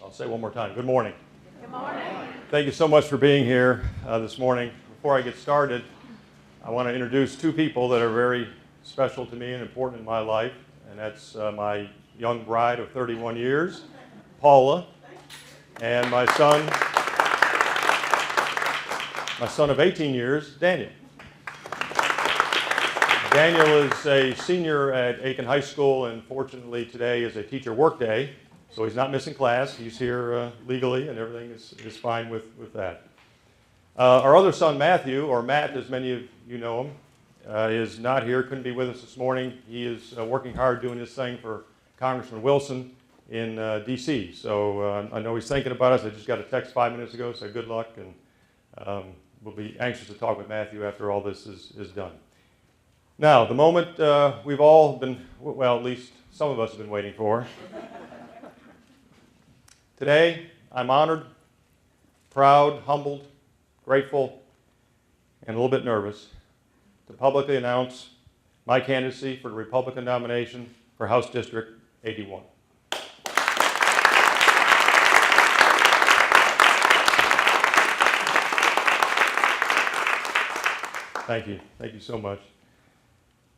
I'll say one more time. Good morning. Good morning. Thank you so much for being here this morning. Before I get started, I want to introduce two people that are very special to me and important in my life, and that's my young bride of 31 years, Paula, and my son of 18 years, Daniel. Daniel is a senior at Aiken High School, and fortunately today is a teacher work day, so he's not missing class. He's here legally, and everything is fine with that. Our other son, Matthew, or Matt, as many of you know him, is not here, couldn't be with us this morning. He is working hard doing this thing for Congressman Wilson in D.C., so I know he's thinking about us. I just got a text 5 minutes ago, so good luck, and we'll be anxious to talk with Matthew after all this is done. Now, the moment we've all been, well, at least some of us have been waiting for. Today, I'm honored, proud, humbled, grateful, and a little bit nervous to publicly announce my candidacy for the Republican nomination for House District 81. Thank you. Thank you so much.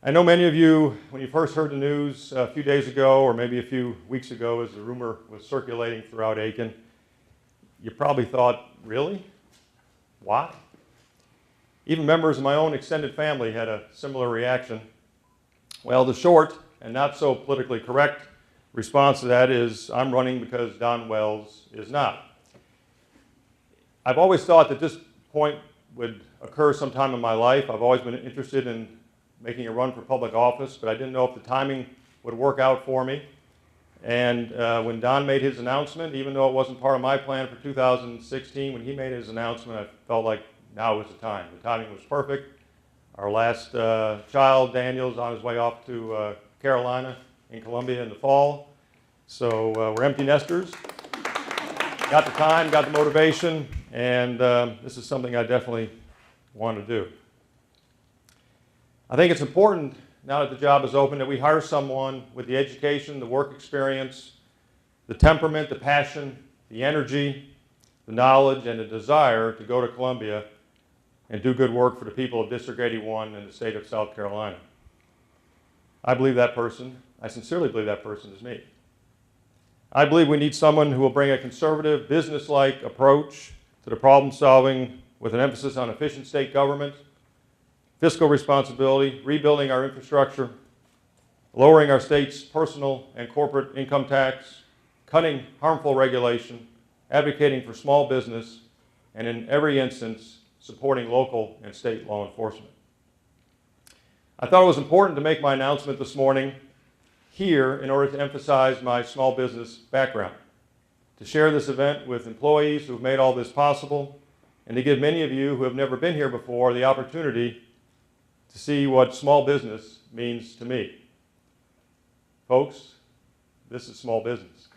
I know many of you, when you first heard the news a few days ago, or maybe a few weeks ago, as the rumor was circulating throughout Aiken, you probably thought, really? Why? Even members of my own extended family had a similar reaction. Well, the short and not so politically correct response to that is, I'm running because Don Wells is not. I've always thought that this point would occur sometime in my life. I've always been interested in making a run for public office, but I didn't know if the timing would work out for me. And when Don made his announcement, even though it wasn't part of my plan for 2016, when he made his announcement, I felt like now was the time. The timing was perfect. Our last child, Daniel, is on his way off to Carolina in Columbia in the fall. So we're empty nesters. Got the time, got the motivation, and this is something I definitely want to do. I think it's important, now that the job is open, that we hire someone with the education, the work experience, the temperament, the passion, the energy, the knowledge, and the desire to go to Columbia and do good work for the people of District 81 and the state of South Carolina. I believe that person, I sincerely believe that person is me. I believe we need someone who will bring a conservative, business-like approach to the problem solving with an emphasis on efficient state government, fiscal responsibility, rebuilding our infrastructure, lowering our state's personal and corporate income tax, cutting harmful regulation, advocating for small business, and in every instance, supporting local and state law enforcement. I thought it was important to make my announcement this morning here in order to emphasize my small business background, to share this event with employees who have made all this possible, and to give many of you who have never been here before the opportunity to see what small business means to me. Folks, this is small business.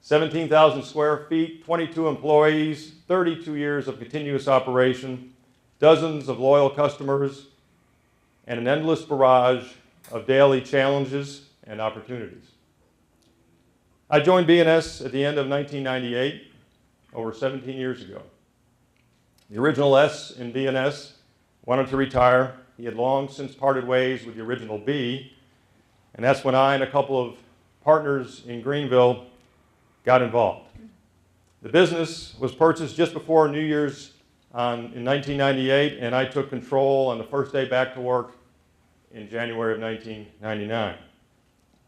17,000 square feet, 22 employees, 32 years of continuous operation, dozens of loyal customers, and an endless barrage of daily challenges and opportunities. I joined B&S at the end of 1998, over 17 years ago. The original S in B&S wanted to retire. He had long since parted ways with the original B, and that's when I and a couple of partners in Greenville got involved. The business was purchased just before New Year's in 1998, and I took control on the first day back to work in January of 1999.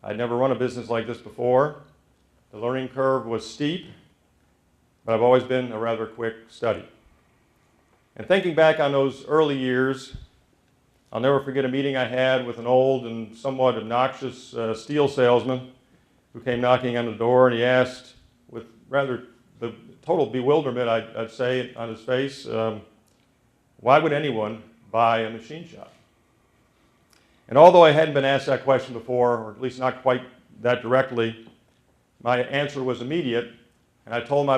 I'd never run a business like this before. The learning curve was steep, but I've always been a rather quick study. And thinking back on those early years, I'll never forget a meeting I had with an old and somewhat obnoxious steel salesman who came knocking on the door, and he asked, with rather the total bewilderment, I'd say, on his face, why would anyone buy a machine shop? And although I hadn't been asked that question before, or at least not quite that directly, my answer was immediate, and I told him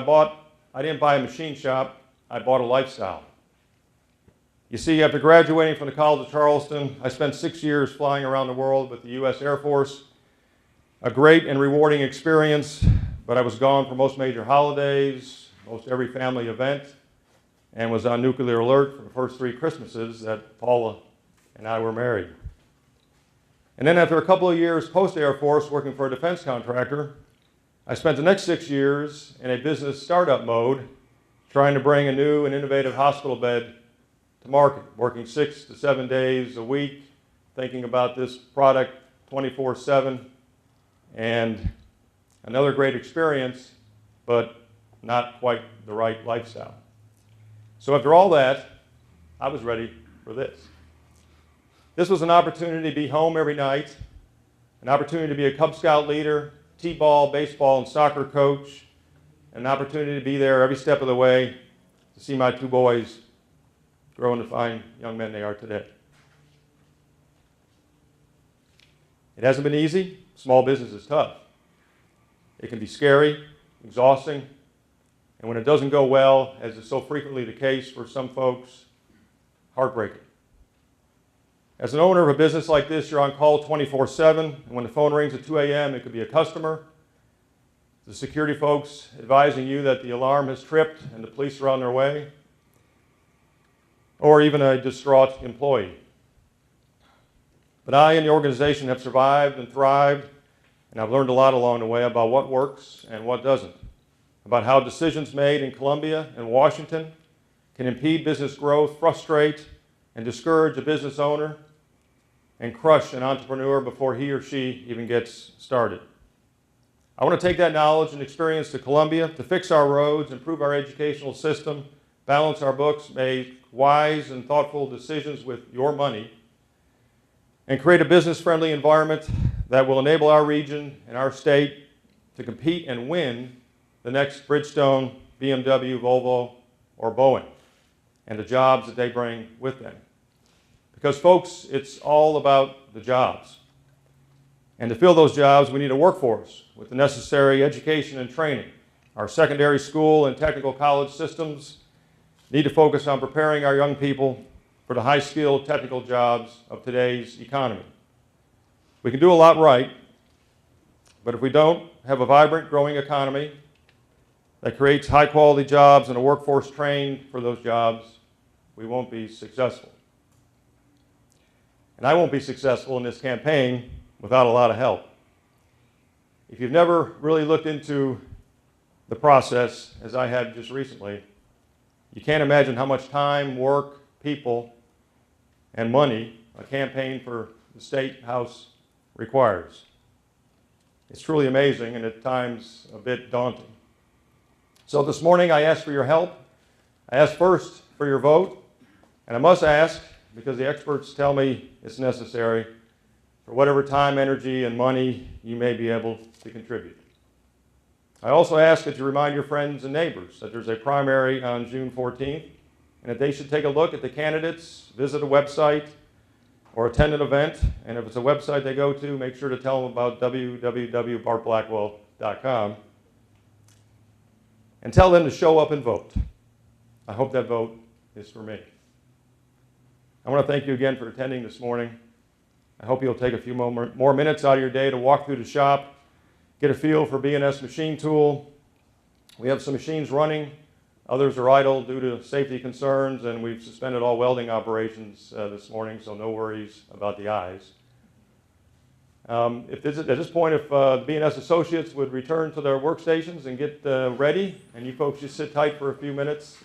I didn't buy a machine shop, I bought a lifestyle. You see, after graduating from the College of Charleston, I spent 6 years flying around the world with the U.S. Air Force, a great and rewarding experience, but I was gone for most major holidays, most every family event, and was on nuclear alert for the first 3 Christmases that Paula and I were married. And then after a couple of years post-Air Force working for a defense contractor, I spent the next 6 years in a business startup mode trying to bring a new and innovative hospital bed to market, working 6 to 7 days a week, thinking about this product 24/7, and another great experience, but not quite the right lifestyle. So after all that, I was ready for this. This was an opportunity to be home every night, an opportunity to be a Cub Scout leader, T-ball, baseball, and soccer coach, and an opportunity to be there every step of the way to see my 2 boys grow into fine young men they are today. It hasn't been easy. Small business is tough. It can be scary, exhausting, and when it doesn't go well, as is so frequently the case for some folks, heartbreaking. As an owner of a business like this, you're on call 24/7, and when the phone rings at 2 a.m., it could be a customer, the security folks advising you that the alarm has tripped and the police are on their way, or even a distraught employee. But I and the organization have survived and thrived, and I've learned a lot along the way about what works and what doesn't, about how decisions made in Columbia and Washington can impede business growth, frustrate and discourage a business owner, and crush an entrepreneur before he or she even gets started. I want to take that knowledge and experience to Columbia to fix our roads, improve our educational system, balance our books, make wise and thoughtful decisions with your money, and create a business-friendly environment that will enable our region and our state to compete and win the next Bridgestone, BMW, Volvo, or Boeing, and the jobs that they bring with them. Because, folks, it's all about the jobs. And to fill those jobs, we need a workforce with the necessary education and training. Our secondary school and technical college systems need to focus on preparing our young people for the high-skilled technical jobs of today's economy. We can do a lot right, but if we don't have a vibrant, growing economy that creates high-quality jobs and a workforce trained for those jobs, we won't be successful. And I won't be successful in this campaign without a lot of help. If you've never really looked into the process, as I have just recently, you can't imagine how much time, work, people, and money a campaign for the State House requires. It's truly amazing and at times a bit daunting. So this morning I asked for your help. I asked first for your vote, and I must ask, because the experts tell me it's necessary, for whatever time, energy, and money you may be able to contribute. I also ask that you remind your friends and neighbors that there's a primary on June 14th, and that they should take a look at the candidates, visit a website, or attend an event. And if it's a website they go to, make sure to tell them about www.bartblackwell.com, and tell them to show up and vote. I hope that vote is for me. I want to thank you again for attending this morning. I hope you'll take a few more minutes out of your day to walk through the shop, get a feel for B&S Machine Tool. We have some machines running. Others are idle due to safety concerns, and we've suspended all welding operations this morning, so no worries about the eyes. At this point, if the B&S associates would return to their workstations and get ready, and you folks just sit tight for a few minutes,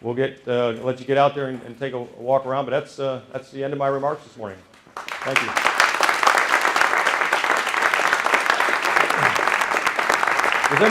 we'll let you get out there and take a walk around, but that's the end of my remarks this morning. Thank you. Does